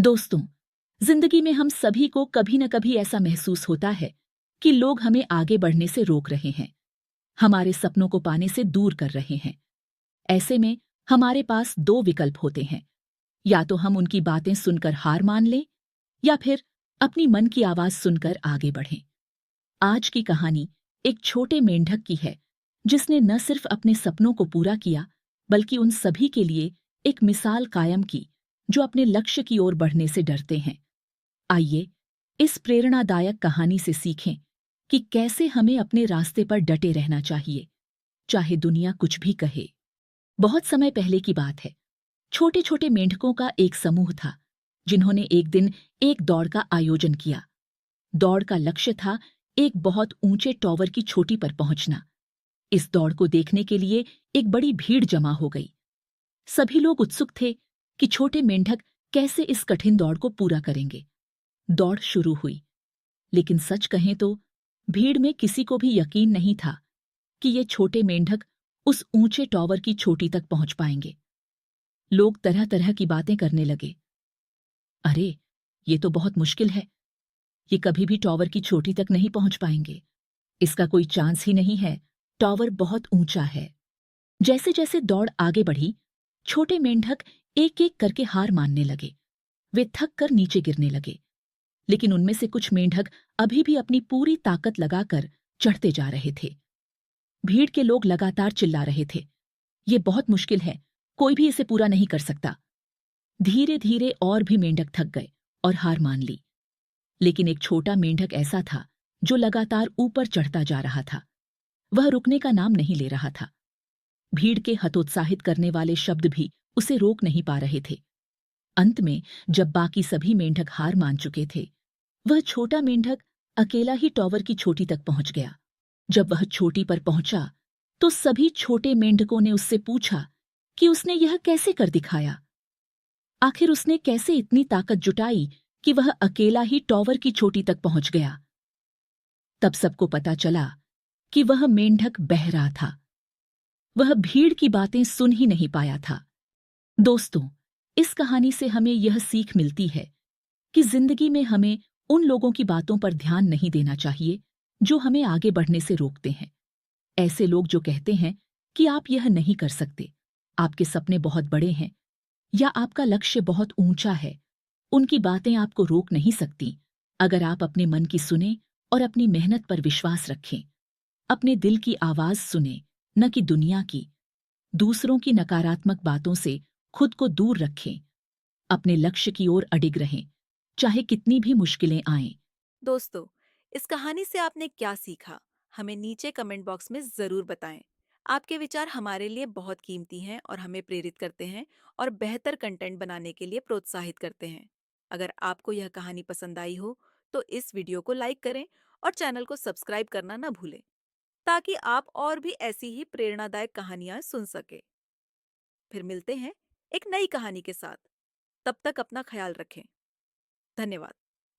दोस्तों, जिंदगी में हम सभी को कभी न कभी ऐसा महसूस होता है कि लोग हमें आगे बढ़ने से रोक रहे हैं, हमारे सपनों को पाने से दूर कर रहे हैं। ऐसे में हमारे पास दो विकल्प होते हैं। या तो हम उनकी बातें सुनकर हार मान लें या फिर अपनी मन की आवाज सुनकर आगे बढ़ें। आज की कहानी एक छोटे मेंढक की है, जिसने न सिर्फ अपने सपनों को पूरा किया बल्कि उन सभी के लिए एक मिसाल कायम की जो अपने लक्ष्य की ओर बढ़ने से डरते हैं। आइए इस प्रेरणादायक कहानी से सीखें कि कैसे हमें अपने रास्ते पर डटे रहना चाहिए, चाहे दुनिया कुछ भी कहे। बहुत समय पहले की बात है। छोटे छोटे मेंढकों का एक समूह था, जिन्होंने एक दिन एक दौड़ का आयोजन किया। दौड़ का लक्ष्य था एक बहुत ऊंचे टॉवर की चोटी पर पहुंचना। इस दौड़ को देखने के लिए एक बड़ी भीड़ जमा हो गई। सभी लोग उत्सुक थे कि छोटे मेंढक कैसे इस कठिन दौड़ को पूरा करेंगे। दौड़ शुरू हुई, लेकिन सच कहें तो भीड़ में किसी को भी यकीन नहीं था कि ये छोटे मेंढक उस ऊंचे टॉवर की चोटी तक पहुंच पाएंगे। लोग तरह तरह की बातें करने लगे। अरे, ये तो बहुत मुश्किल है, ये कभी भी टॉवर की चोटी तक नहीं पहुंच पाएंगे, इसका कोई चांस ही नहीं है, टॉवर बहुत ऊंचा है। जैसे जैसे दौड़ आगे बढ़ी, छोटे मेंढक एक एक करके हार मानने लगे। वे थक कर नीचे गिरने लगे, लेकिन उनमें से कुछ मेंढक अभी भी अपनी पूरी ताकत लगाकर चढ़ते जा रहे थे। भीड़ के लोग लगातार चिल्ला रहे थे, ये बहुत मुश्किल है, कोई भी इसे पूरा नहीं कर सकता। धीरे धीरे और भी मेंढक थक गए और हार मान ली। लेकिन एक छोटा मेंढक ऐसा था जो लगातार ऊपर चढ़ता जा रहा था। वह रुकने का नाम नहीं ले रहा था। भीड़ के हतोत्साहित करने वाले शब्द भी उसे रोक नहीं पा रहे थे। अंत में जब बाकी सभी मेंढक हार मान चुके थे, वह छोटा मेंढक अकेला ही टॉवर की चोटी तक पहुंच गया। जब वह चोटी पर पहुंचा तो सभी छोटे मेंढकों ने उससे पूछा कि उसने यह कैसे कर दिखाया। आखिर उसने कैसे इतनी ताकत जुटाई कि वह अकेला ही टॉवर की चोटी तक पहुंच गया। तब सबको पता चला कि वह मेंढक बहरा था। वह भीड़ की बातें सुन ही नहीं पाया था। दोस्तों, इस कहानी से हमें यह सीख मिलती है कि जिंदगी में हमें उन लोगों की बातों पर ध्यान नहीं देना चाहिए जो हमें आगे बढ़ने से रोकते हैं। ऐसे लोग जो कहते हैं कि आप यह नहीं कर सकते, आपके सपने बहुत बड़े हैं या आपका लक्ष्य बहुत ऊंचा है, उनकी बातें आपको रोक नहीं सकती अगर आप अपने मन की सुने और अपनी मेहनत पर विश्वास रखें। अपने दिल की आवाज सुने, न कि दुनिया की। दूसरों की नकारात्मक बातों से खुद को दूर रखें। अपने लक्ष्य की ओर अडिग रहें, चाहे कितनी भी मुश्किलें आएं। दोस्तों, इस कहानी से आपने क्या सीखा? हमें नीचे कमेंट बॉक्स में जरूर बताएं। आपके विचार हमारे लिए बहुत कीमती हैं और हमें प्रेरित करते हैं और बेहतर कंटेंट बनाने के लिए प्रोत्साहित करते हैं। अगर आपको यह कहानी पसंद आई हो तो इस वीडियो को लाइक करें और चैनल को सब्सक्राइब करना न भूलें, ताकि आप और भी ऐसी ही प्रेरणादायक कहानियां सुन सके। फिर मिलते हैं एक नई कहानी के साथ। तब तक अपना ख्याल रखें। धन्यवाद।